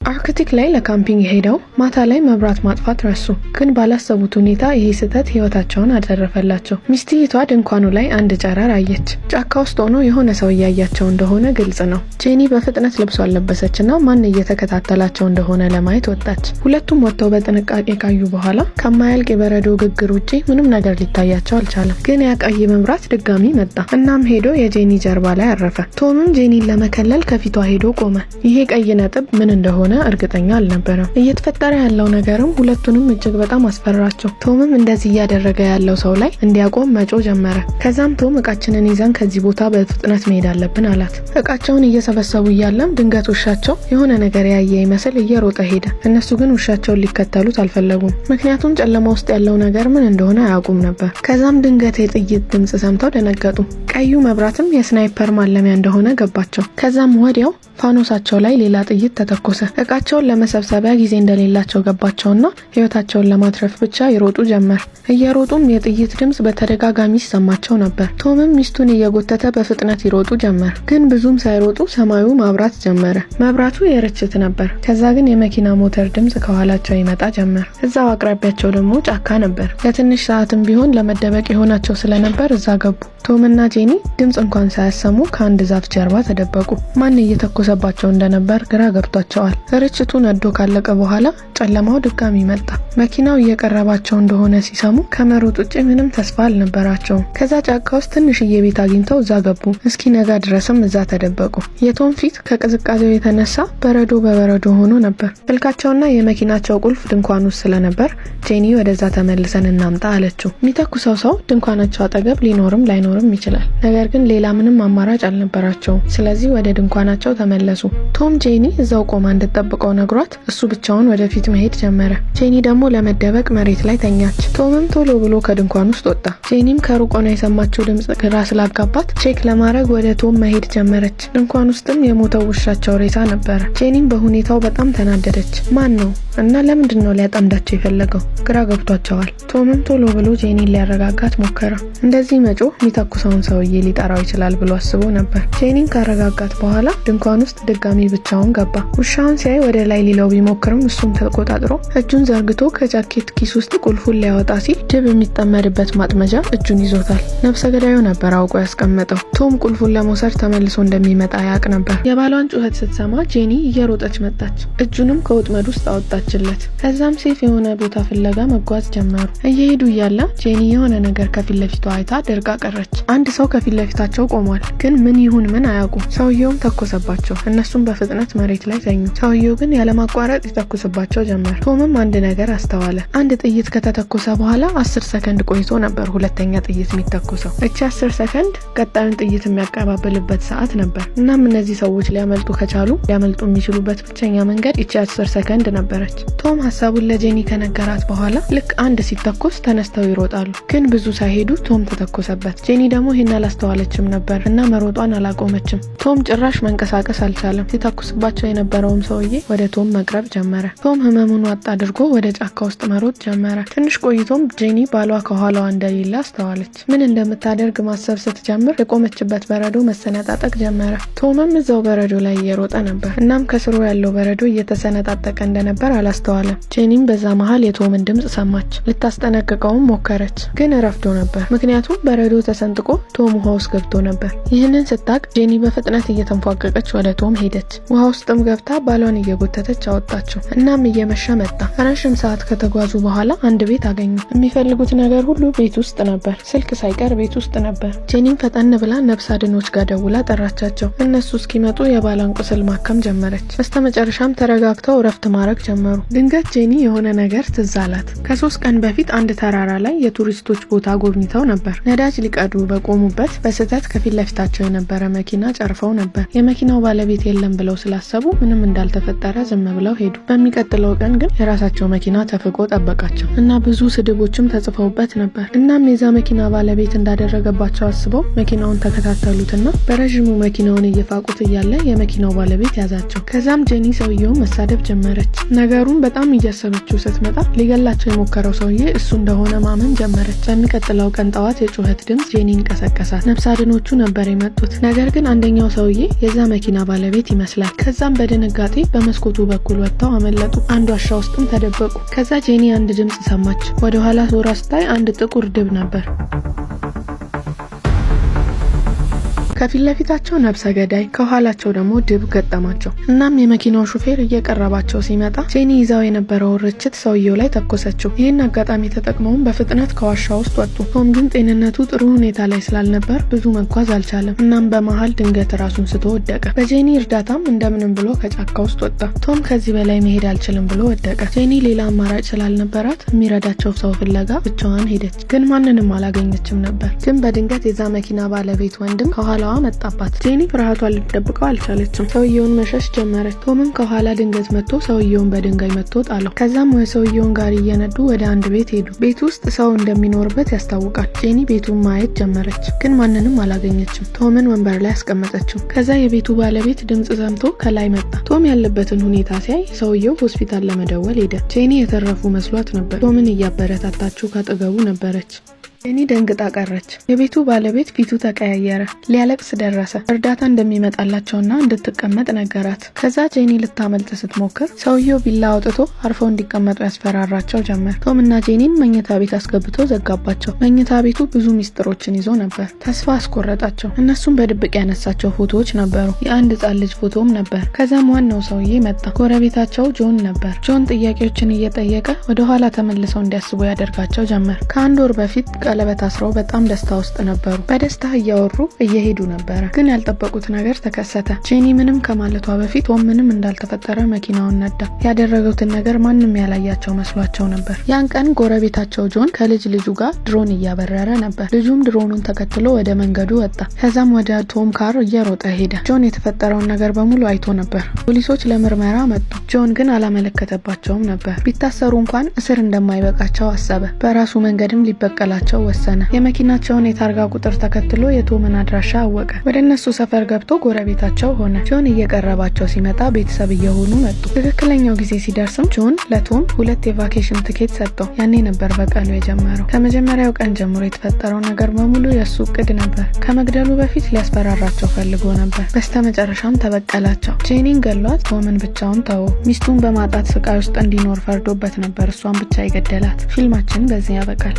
አርክቲክ ላይ ለካምፒንግ ሄደው ማታ ላይ መብራት ማጥፋት ረሱ። ግን ባላሰቡት ሁኔታ ይሄ ስህተት ህይወታቸውን አተረፈላቸው። ሚስትየቷ ድንኳኑ ላይ አንድ ጨረር አየች። ጫካ ውስጥ ሆኖ የሆነ ሰው እያያቸው እንደሆነ ግልጽ ነው። ጄኒ በፍጥነት ልብሷን ለበሰችና ማን እየተከታተላቸው እንደሆነ ለማየት ወጣች። ሁለቱም ወጥተው በጥንቃቄ ካዩ በኋላ ከማያልቅ የበረዶ ግግር ውጪ ምንም ነገር ሊታያቸው አልቻለም። ግን ያ ቀይ መብራት ድጋሚ መጣ። እናም ሄዶ የጄኒ ጀርባ ላይ አረፈ። ቶምም ጄኒን ለመከለል ከፊቷ ሄዶ ቆመ። ይሄ ቀይ ነጥብ ምን እንደሆነ እርግጠኛ አልነበረም። እየተፈጠረ ያለው ነገርም ሁለቱንም እጅግ በጣም አስፈራቸው። ቶምም እንደዚህ እያደረገ ያለው ሰው ላይ እንዲያቆም መጮ ጀመረ። ከዛም ቶም እቃችንን ይዘን ከዚህ ቦታ በፍጥነት መሄድ አለብን አላት። እቃቸውን እየሰበሰቡ እያለም ድንገት ውሻቸው የሆነ ነገር ያየ ይመስል እየሮጠ ሄደ። እነሱ ግን ውሻቸውን ሊከተሉት አልፈለጉም። ምክንያቱም ጨለማ ውስጥ ያለው ነገር ምን እንደሆነ አያውቁም ነበር። ከዛም ድንገት የጥይት ድምጽ ሰምተው ደነገጡ። ቀዩ መብራትም የስናይፐር ማለሚያ እንደሆነ ገባቸው። ከዛም ወዲያው ፋኖሳቸው ላይ ሌላ ጥይት ተተኮሰ። እቃቸውን ለመሰብሰቢያ ጊዜ እንደሌላቸው ገባቸውና ህይወታቸውን ለማትረፍ ብቻ ይሮጡ ጀመር። እየሮጡም የጥይት ድምጽ በተደጋጋሚ ይሰማቸው ነበር። ቶምም ሚስቱን እየጎተተ በፍጥነት ይሮጡ ጀመር። ግን ብዙም ሳይሮጡ ሰማዩ ማብራት ጀመረ። መብራቱ የርችት ነበር። ከዛ ግን የመኪና ሞተር ድምጽ ከኋላቸው ይመጣ ጀመር። እዛው አቅራቢያቸው ደግሞ ጫካ ነበር። ለትንሽ ሰዓትም ቢሆን ለመደበቅ የሆናቸው ስለነበር እዛ ገቡ። ቶምና ጄኒ ድምጽ እንኳን ሳያሰሙ ከአንድ ዛፍ ጀርባ ተደበቁ። ማን እየተኮሰባቸው እንደነበር ግራ ገብቷቸዋል። ርችቱ ነዶ ካለቀ በኋላ ጨለማው ድጋሚ መጣ። መኪናው እየቀረባቸው እንደሆነ ሲሰሙ ከመሮጥ ውጭ ምንም ተስፋ አልነበራቸውም። ከዛ ጫካ ውስጥ ትንሽዬ ቤት አግኝተው እዛ ገቡ። እስኪ ነጋ ድረስም እዛ ተደበቁ። የቶም ፊት ከቅዝቃዜው የተነሳ በረዶ በበረዶ ሆኖ ነበር። ስልካቸውና የመኪናቸው ቁልፍ ድንኳን ውስጥ ስለነበር ጄኒ ወደዛ ተመልሰን እናምጣ አለችው። የሚተኩሰው ሰው ድንኳናቸው አጠገብ ሊኖርም ላይኖርም ይችላል። ነገር ግን ሌላ ምንም አማራጭ አልነበራቸውም። ስለዚህ ወደ ድንኳናቸው ተመለሱ። ቶም ጄኒ እዛው ቆማ እንድትጠብቀው ነግሯት እሱ ብቻውን ወደፊት መሄድ ጀመረ። ጄኒ ደግሞ ለመደበቅ መሬት ላይ ተኛች። ቶምም ቶሎ ብሎ ከድንኳን ውስጥ ወጣ። ጄኒም ከሩቅ ሆና የሰማችው ድምጽ ግራ ስላጋባት ቼክ ለማድረግ ወደ ቶም መሄድ ጀመረች። ድንኳን ውስጥም የሞተው ውሻቸው ሬሳ ነበረ። ጄኒም በሁኔታው በጣም ተናደደች። ማን ነው እና ለምንድን ነው ሊያጠምዳቸው የፈለገው? ግራ ገብቷቸዋል። ቶምም ቶሎ ብሎ ጄኒን ሊያረጋጋት ሞከረ። እንደዚህ መጮህ የሚተኩሰውን ሰውዬ ሊጠራው ይችላል ብሎ አስቦ ነበር። ጄኒን ካረጋጋት በኋላ ድንኳን ውስጥ ድጋሚ ብቻውን ገባ። ውሻውን ሲያይ ወደ ላይ ሊለው ቢሞክርም እሱም ተቆጣጥሮ እጁን ዘርግቶ ከጃኬት ኪስ ውስጥ ቁልፉን ሊያወጣ ሲል ጅብ የሚጠመድበት ማጥመጃ እጁን ይዞታል። ነፍሰ ገዳዩ ነበር አውቆ ያስቀመጠው። ቶም ቁልፉን ለመውሰድ ተመልሶ እንደሚመጣ ያውቅ ነበር። የባሏን ጩኸት ስትሰማ ጄኒ እየሮጠች መጣች። እጁንም ከወጥመድ ውስጥ አወጣችለት። ከዛም ሴፍ የሆነ ቦታ ፍለጋ መጓዝ ጀመሩ። እየሄዱ እያለ ጄኒ የሆነ ነገር ከፊት ለፊቷ አይታ ደርቃ ቀረች። አንድ ሰው ከፊት ለፊታቸው ቆሟል። ግን ምን ይሁን ምን አያውቁም። ሰውየውም ተኮሰባቸው። እነሱም በፍጥነት መሬት ላይ ተኙ። ሰውየው ግን ያለማቋረጥ ይተኩስባቸው ጀመር። ቶምም አንድ ነገር አስተዋለ። አንድ ጥይት ከተተኮሰ በኋላ 10 ሰከንድ ቆይቶ ነበር ሁለተኛ ጥይት የሚተኮሰው። እቺ 10 ሰከንድ ቀጣዩን ጥይት የሚያቀባብልበት ሰዓት ነበር። እናም እነዚህ ሰዎች ሊያመልጡ ከቻሉ ሊያመልጡ የሚችሉበት ብቸኛ መንገድ እቺ 10 ሰከንድ ነበረች። ቶም ሐሳቡን ለጄኒ ከነገራት በኋላ ልክ አንድ ሲተኮስ ተነስተው ይሮጣሉ። ግን ብዙ ሳይሄዱ ቶም ተተኮሰበት። ጄኒ ደግሞ ይሄን አላስተዋለችም ነበር እና መሮጧን አላቆመችም። ቶም ጭራሽ መንቀሳቀስ አልቻለም። ሲተኩስባቸው የነበረውም ሰውዬ ወደ ቶም መቅረብ ጀመረ። ቶም ህመሙን ዋጥ አድርጎ ወደ ጫካ ውስጥ መሮጥ ጀመረ። ትንሽ ቆይቶም ጄኒ ባሏ ከኋላዋ እንደሌለ አስተዋለች። ምን እንደምታደርግ ማሰብ ስትጀምር የቆመችበት በረዶ መሰነጣጠቅ ጀመረ። ቶምም እዛው በረዶ ላይ እየሮጠ ነበር። እናም ከስሩ ያለው በረዶ እየተሰነጣጠቀ እንደነበር አላስተዋለም። ጄኒም በዛ መሃል የቶምን ድምጽ ሰማች። ልታስጠነቅቀውም ሞከረች። ግን ረፍዶ ነበር። ምክንያቱም በረዶ ተሰንጥቆ ቶም ውሃ ውስጥ ገብቶ ነበር። ይህንን ስታቅ ጄኒ በፍጥነት እየተንፏቀቀች ወደ ቶም ሄደች። ውሃ ውስጥም ገብታ ባሏን እየጎተተች አወጣቸው። እናም እየመሸ መጣ። ረዥም ሰዓት ከተጓዙ በኋላ አንድ ቤት አገኙ። የሚፈልጉት ነገር ሁሉ ቤት ውስጥ ነበር። ስልክ ሳይቀር ቤት ውስጥ ነበር። ጄኒም ፈጠን ብላ ነፍስ አድኖች ጋር ደውላ ጠራቻቸው። እነሱ እስኪመጡ የባሏን ቁስል ማከም ጀመረች። በስተመጨረሻም ተረጋግተው እረፍት ማድረግ ጀመሩ። ድንገት ጄኒ የሆነ ነገር ትዝ አላት። ከ3 ቀን በፊት አንድ ተራራ ላይ የቱሪስቶች ቦታ ጎብኝተው ነበር። ነዳጅ ሊቀዱ በቆሙበት በስህተት ከፊት ለፊታቸው የነበረ መኪና ጨርፈው ነበር። የመኪናው ባለቤት የለም ብለው ስላሰቡ ምንም እንዳልተፈጠረ ዝም ብለው ሄዱ። በሚቀጥለው ቀን ግን የራሳቸው መኪና ተፍቆ ጠበቃቸው እና ብዙ ስድቦችም ተጽፈውበት ነበር። እናም የዛ መኪና ባለቤት እንዳደረገባቸው አስበው መኪናውን ተከታተሉትና በረዥሙ መኪናውን እየፋቁት እያለ የመኪናው ባለቤት ያዛቸው። ከዛም ጄኒ ሰውየውን መሳደብ ጀመረች። ነገሩን በጣም እያሰበችው ስትመጣ ሊገላቸው የሞከረው ሰውዬ እሱ እንደሆነ ማመን ጀመረች። በሚቀጥለው ቀን ጠዋት የጩኸት ድምጽ ጄኒን ቀሰቀሳት። ነፍስ አድኖቹ ነበር የመጡት። ነገር ግን አንደኛው ሰውዬ የዛ መኪና ባለቤት ይመስላል። ከዛም በድንጋጤ በመስኮቱ በኩል ወጥተው አመለጡ። አንድ ዋሻ ውስጥም ተደበቁ። ከዛ ጄኒ አንድ ድምጽ ሰማች። ወደ ኋላ ዞራ ስታይ አንድ ጥቁር ድብ ነበር። ከፊት ለፊታቸው ነብሰ ገዳይ፣ ከኋላቸው ደግሞ ድብ ገጠማቸው። እናም የመኪናው ሹፌር እየቀረባቸው ሲመጣ ጄኒ ይዛው የነበረው ርችት ሰውየው ላይ ተኮሰችው። ይህን አጋጣሚ ተጠቅመውም በፍጥነት ከዋሻ ውስጥ ወጡ። ቶም ግን ጤንነቱ ጥሩ ሁኔታ ላይ ስላልነበር ብዙ መጓዝ አልቻለም። እናም በመሃል ድንገት ራሱን ስቶ ወደቀ። በጄኒ እርዳታም እንደምንም ብሎ ከጫካ ውስጥ ወጣ። ቶም ከዚህ በላይ መሄድ አልችልም ብሎ ወደቀ። ጄኒ ሌላ አማራጭ ስላልነበራት የሚረዳቸው ሰው ፍለጋ ብቻዋን ሄደች። ግን ማንንም አላገኘችም ነበር። ግን በድንገት የዛ መኪና ባለቤት ወንድም ከኋላ መጣባት። ጄኒ ፍርሃቷን ልትደብቀው አልቻለችም። ሰውየውን መሸሽ ጀመረች። ቶምም ከኋላ ድንገት መጥቶ ሰውየውን በድንጋይ መጥቶ ጣለው። ከዛም ወደ ሰውየውን ጋር እየነዱ ወደ አንድ ቤት ሄዱ። ቤት ውስጥ ሰው እንደሚኖርበት ያስታውቃል። ጄኒ ቤቱን ማየት ጀመረች፣ ግን ማንንም አላገኘችም። ቶምን ወንበር ላይ አስቀመጠችው። ከዛ የቤቱ ባለቤት ድምጽ ሰምቶ ከላይ መጣ። ቶም ያለበትን ሁኔታ ሲያይ ሰውየው ሆስፒታል ለመደወል ሄደ። ጄኒ የተረፉ መስሏት ነበር። ቶምን እያበረታታችው ካጠገቡ ነበረች። ጄኒ ደንግጣ ቀረች። የቤቱ ባለቤት ፊቱ ተቀያየረ፣ ሊያለቅስ ደረሰ። እርዳታ እንደሚመጣላቸውና እንድትቀመጥ ነገራት። ከዛ ጄኒ ልታመልጥ ስትሞክር ሰውየው ቢላ አውጥቶ አርፈው እንዲቀመጡ ያስፈራራቸው ጀመር። ቶም እና ጄኒን መኝታ ቤት አስገብቶ ዘጋባቸው። መኝታ ቤቱ ብዙ ሚስጥሮችን ይዞ ነበር። ተስፋ አስቆረጣቸው። እነሱም በድብቅ ያነሳቸው ፎቶዎች ነበሩ። የአንድ ሕፃን ልጅ ፎቶም ነበር። ከዛም ዋናው ሰውዬ መጣ። ጎረቤታቸው ጆን ነበር። ጆን ጥያቄዎችን እየጠየቀ ወደ ኋላ ተመልሰው እንዲያስቡ ያደርጋቸው ጀመር። ከአንድ ወር በፊት ቀለበት አስረው በጣም ደስታ ውስጥ ነበሩ። በደስታ እያወሩ እየሄዱ ነበረ። ግን ያልጠበቁት ነገር ተከሰተ። ጄኒ ምንም ከማለቷ በፊት ቶም ምንም እንዳልተፈጠረ መኪናውን ነዳ። ያደረጉትን ነገር ማንም ያላያቸው መስሏቸው ነበር። ያን ቀን ጎረቤታቸው ጆን ከልጅ ልጁ ጋር ድሮን እያበረረ ነበር። ልጁም ድሮኑን ተከትሎ ወደ መንገዱ ወጣ። ከዛም ወደ ቶም ካር እየሮጠ ሄደ። ጆን የተፈጠረውን ነገር በሙሉ አይቶ ነበር። ፖሊሶች ለምርመራ መጡ። ጆን ግን አላመለከተባቸውም ነበር። ቢታሰሩ እንኳን እስር እንደማይበቃቸው አሰበ። በራሱ መንገድም ሊበቀላቸው ወሰነ። የመኪናቸውን የታርጋ ቁጥር ተከትሎ የቶምን አድራሻ አወቀ። ወደ እነሱ ሰፈር ገብቶ ጎረቤታቸው ሆነ። ጆን እየቀረባቸው ሲመጣ ቤተሰብ እየሆኑ መጡ። ትክክለኛው ጊዜ ሲደርስም ጆን ለቶም 2 የቫኬሽን ትኬት ሰጠው። ያኔ ነበር በቀሉ የጀመረው። ከመጀመሪያው ቀን ጀምሮ የተፈጠረው ነገር በሙሉ የሱ እቅድ ነበር። ከመግደሉ በፊት ሊያስፈራራቸው ፈልጎ ነበር። በስተመጨረሻም ተበቀላቸው። ጄኒን ገሏት፣ ቶምን ብቻውን ተወው። ሚስቱን በማጣት ስቃይ ውስጥ እንዲኖር ፈርዶበት ነበር እሷን ብቻ ይገደላት። ፊልማችን በዚህ ያበቃል።